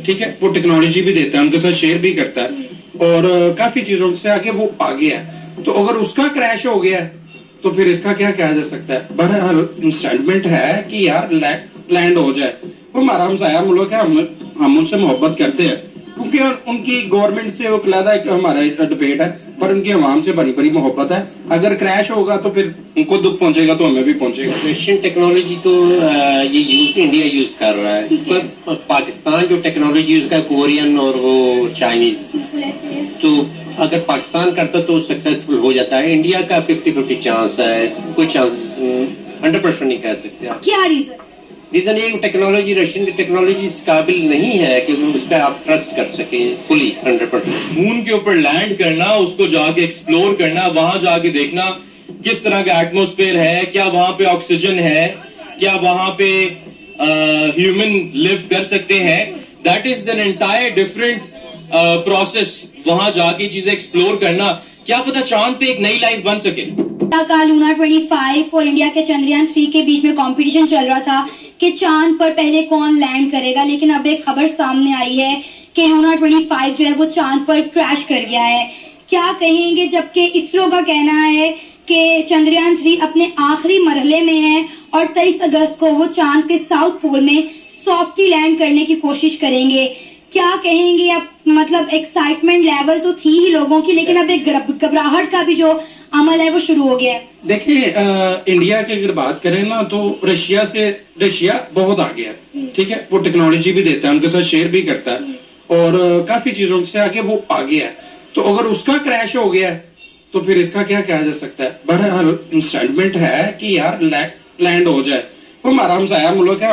ठीक है, वो टेक्नोलॉजी भी देता है, उनके साथ शेयर भी करता है और काफी चीजों से आगे वो आगे है। तो अगर उसका क्रैश हो गया तो फिर इसका क्या कहा जा सकता है। बहरहाल इंस्टॉलमेंट है कि यार लैंड हो जाए, वो हमारा हमसाया मुल्क है, हम उनसे मोहब्बत करते हैं क्योंकि उनकी गवर्नमेंट से वो कहता है कि हमारा डिबेट है, पर उनकी अवाम से बड़ी बड़ी मोहब्बत है। अगर क्रैश होगा तो फिर उनको दुख पहुंचेगा तो हमें भी पहुंचेगा। रशियन टेक्नोलॉजी तो ये इंडिया यूज कर रहा है, पर पाकिस्तान जो टेक्नोलॉजी यूज कर कोरियन और वो चाइनीज, तो अगर पाकिस्तान करता तो सक्सेसफुल हो जाता है। इंडिया का 50-50 चांस है, कोई चांस 100% नहीं कह सकते आप। क्या रीजन ये टेक्नोलॉजी, रशियन की टेक्नोलॉजी इस काबिल नहीं है कि उस पर आप ट्रस्ट कर सके फुली 100%। मून के ऊपर लैंड करना, उसको जाके एक्सप्लोर करना, वहां जाके देखना किस तरह का एटमॉस्फेयर है, क्या वहां पे ऑक्सीजन है, क्या वहां पे ह्यूमन लिव कर सकते हैं, that is an entire different process. वहां जाके चीजें एक्सप्लोर करना, क्या पता चांद पे एक नई लाइफ बन सके। का लूना 25 और इंडिया के चंद्रयान 3 के बीच में कंपटीशन चल रहा था कि चांद पर पहले कौन लैंड करेगा, लेकिन अब एक खबर सामने आई है कि लूना 25 जो है वो चांद पर क्रैश कर गया है। क्या कहेंगे, जबकि इसरो का कहना है कि चंद्रयान 3 अपने आखिरी मरहले में है और 23 अगस्त को वो चांद के साउथ पोल में सॉफ्टली लैंड करने की कोशिश करेंगे। क्या कहेंगे अब, मतलब एक्साइटमेंट लेवल तो थी ही लोगों की, लेकिन अब एक घबराहट का भी जो अमल है वो शुरू हो गया है। देखिए इंडिया की अगर बात करें ना तो रशिया बहुत आगे है, ठीक है, वो टेक्नोलॉजी भी देता है, उनके साथ शेयर भी करता है और काफी चीजों से आगे वो आगे है। तो अगर उसका क्रैश हो गया तो फिर इसका क्या कहा जा सकता है। बहरहाल इंस्टॉलमेंट है कि यार लैंड हो जाए, वो हमारा हमसाया मुल्क है,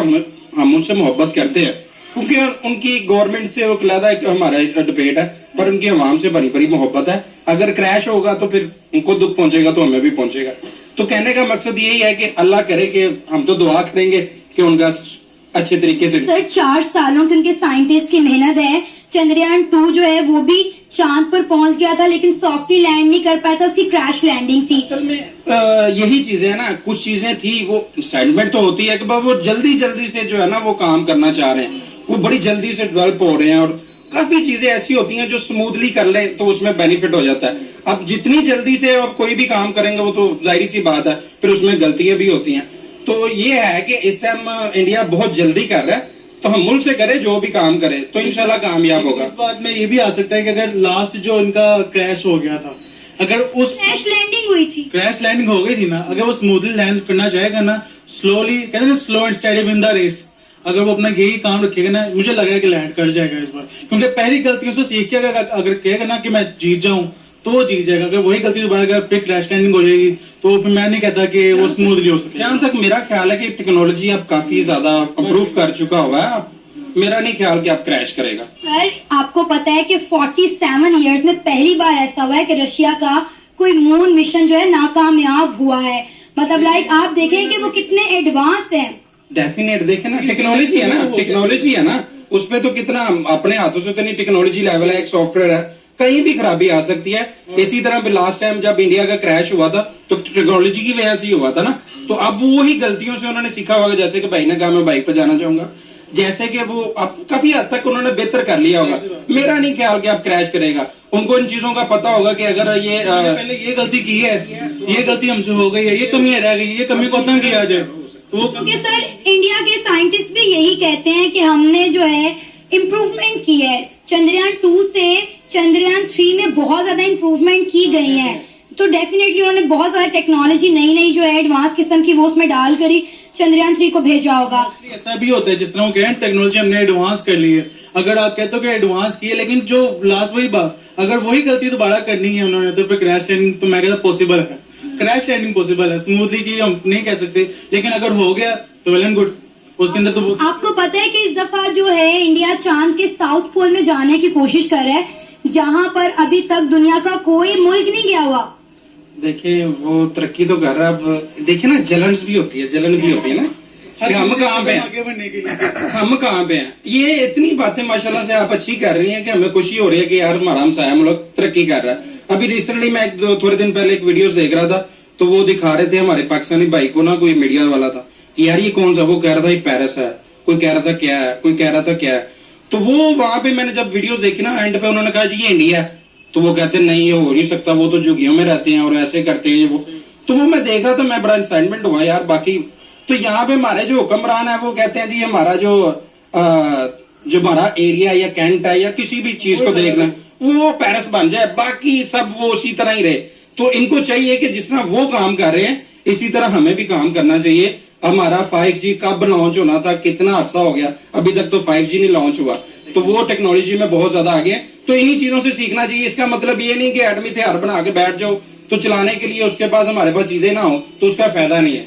हम उनसे मोहब्बत करते हैं क्योंकि उनकी गवर्नमेंट से वो कहता है कि हमारा डिबेट है, पर उनकी अवाम से बड़ी बड़ी मोहब्बत है। अगर क्रैश होगा तो फिर उनको दुख पहुंचेगा तो हमें भी पहुंचेगा। तो कहने का मकसद यही है कि अल्लाह करे कि हम तो दुआ करेंगे कि उनका अच्छे तरीके से। सर 4 सालों की उनके साइंटिस्ट की मेहनत है। चंद्रयान 2 जो है वो भी चांद पर पहुंच गया था, लेकिन सॉफ्टली लैंड नहीं कर पाया था, उसकी क्रैश लैंडिंग थी। असल में यही चीजें है ना, कुछ चीजें थी, वो एक्साइटमेंट तो होती है कि वो जल्दी से जो है ना वो काम करना चाह रहे हैं, वो बड़ी जल्दी से डेवलप हो रहे हैं और काफी चीजें ऐसी होती हैं जो स्मूथली कर ले तो उसमें बेनिफिट हो जाता है। अब जितनी जल्दी से आप कोई भी काम करेंगे वो तो जाहिर सी बात है, फिर उसमें गलतियां भी होती हैं। तो ये है कि इस टाइम इंडिया बहुत जल्दी कर रहा है, तो हम मुल्क से करें जो भी काम करे तो इंशाल्लाह कामयाब होगा। इस बात में ये भी आ सकता है कि अगर लास्ट जो इनका क्रैश हो गया था, अगर उस क्रैश लैंडिंग हुई थी, क्रैश लैंडिंग हो गई थी ना, अगर वो स्मूथली लैंड करना चाहेगा ना, स्लोली कहते हैं ना, slow and steady win the race, अगर वो अपना यही काम रखेगा ना, मुझे लग रहा है कि लैंड कर जाएगा इस बार। क्योंकि पहली गलतियों से सीख के अगर कहेगा ना कि मैं जीत जाऊं तो वो जीत जाएगा। अगर वही गलती दोबारा अगर फिर क्रैश लैंडिंग हो जाएगी तो फिर मैं नहीं कहता कि वो स्मूथली हो सके। जहां तक मेरा ख्याल है कि टेक्नोलॉजी अब काफी ज्यादा इम्प्रूव कर चुका हुआ है, मेरा नहीं ख्याल कि अब क्रैश करेगा। सर आपको पता है कि 47 इयर्स में पहली बार ऐसा हुआ है कि रशिया का कोई मून मिशन जो है नाकामयाब हुआ है। मतलब लाइक आप देखें कि वो कितने एडवांस हैं। डेफिनेट देखे ना, टेक्नोलॉजी है ना, उसमें तो कितना अपने हाथों से तो नहीं, टेक्नोलॉजी लेवल है, एक सॉफ्टवेयर है, कहीं भी खराबी आ सकती है। इसी तरह लास्ट टाइम जब इंडिया का क्रैश हुआ था तो टेक्नोलॉजी की वजह से ही हुआ था ना। तो अब वही गलतियों से उन्होंने सीखा होगा, जैसे कि भाई ने कहा मैं बाइक पर जाना चाहूंगा, जैसे कि वो अब काफी हद तक उन्होंने बेहतर कर लिया होगा। मेरा नहीं ख्याल कि अब क्रैश करेगा, उनको इन चीजों का पता होगा कि अगर ये पहले ये गलती की है, ये गलती हमसे हो गई है, ये कमी रह गई, ये कमी को खत्म किया जाए। क्योंकि सर इंडिया के साइंटिस्ट भी यही कहते हैं कि हमने जो है इम्प्रूवमेंट की है, चंद्रयान 2 से चंद्रयान 3 में बहुत ज्यादा इम्प्रूवमेंट की गई है। तो डेफिनेटली उन्होंने बहुत ज्यादा टेक्नोलॉजी नई जो है एडवांस किस्म की वो उसमें डाल कर ही चंद्रयान 3 को भेजा होगा। ऐसा भी होता है जिस तरह वो कहें टेक्नोलॉजी हमने एडवांस कर ली है, अगर आप कहते हो कि एडवांस की है, लेकिन जो लास्ट वही बात, अगर वही गलती दोबारा करनी है उन्होंने तो फिर क्रैश लैंडिंग तो मैं कहता पॉसिबल है, क्रैश लैंडिंग पॉसिबल है। स्मूथली की हम नहीं कह सकते, लेकिन अगर हो गया तो वेल एंड गुड। उसके अंदर तो आपको पता है कि इस दफा जो है इंडिया चांद के साउथ पोल में जाने की कोशिश कर रहा है, जहां पर अभी तक दुनिया का कोई मुल्क नहीं गया हुआ। देखिए वो तरक्की तो कर रहा है। अब देखिए ना, जलन भी होती है ना, हम कहाँ पे हैं, हम कहाँ पे हैं। ये इतनी बातें माशाल्लाह से आप अच्छी कर रही हैं कि हमें खुशी हो रही है कि यार हमारा हमसाया मुल्क तरक्की कर रहा है। अभी रिसेंटली मैं थोड़े दिन पहले एक वीडियोस देख रहा था, तो वो दिखा रहे थे हमारे पाकिस्तानी भाई को ना, कोई मीडिया वाला था कि यार ये कौन था, वो कह रहा था ये पेरिस है, कोई कह रहा था क्या है, कोई कह रहा था क्या है। تو وہ وہاں پہ میں نے جب ویڈیوز دیکھی نا اینڈ پہ انہوں نے کہا جی یہ انڈیا ہے, تو وہ کہتے ہیں نہیں یہ ہو نہیں سکتا, وہ تو جھگیوں میں رہتے ہیں اور ایسے کرتے ہیں وہ. تو وہ میں دیکھ رہا تھا, میں بڑا انسائٹمنٹ ہوا یار. باقی تو یہاں پہ ہمارے جو حکمران ہے وہ کہتے ہیں جی ہمارا جو ہمارا ایریا یا کینٹ ہے یا کسی بھی چیز کو دیکھ لیں وہ پیرس بن جائے, باقی سب وہ اسی طرح ہی رہے. تو ان کو چاہیے کہ جس طرح وہ کام کر رہے ہیں اسی طرح ہمیں بھی کام کرنا چاہیے. ہمارا 5G کب لانچ ہونا تھا, کتنا عرصہ ہو گیا, ابھی تک تو 5G نہیں لانچ ہوا. تو وہ ٹیکنالوجی میں بہت زیادہ آگے ہیں. تو انہی چیزوں سے سیکھنا چاہیے. اس کا مطلب یہ نہیں کہ ایٹمی ہتھیار بنا کے بیٹھ جاؤ تو چلانے کے لیے اس کے پاس ہمارے پاس چیزیں نہ ہو تو اس کا فائدہ نہیں ہے.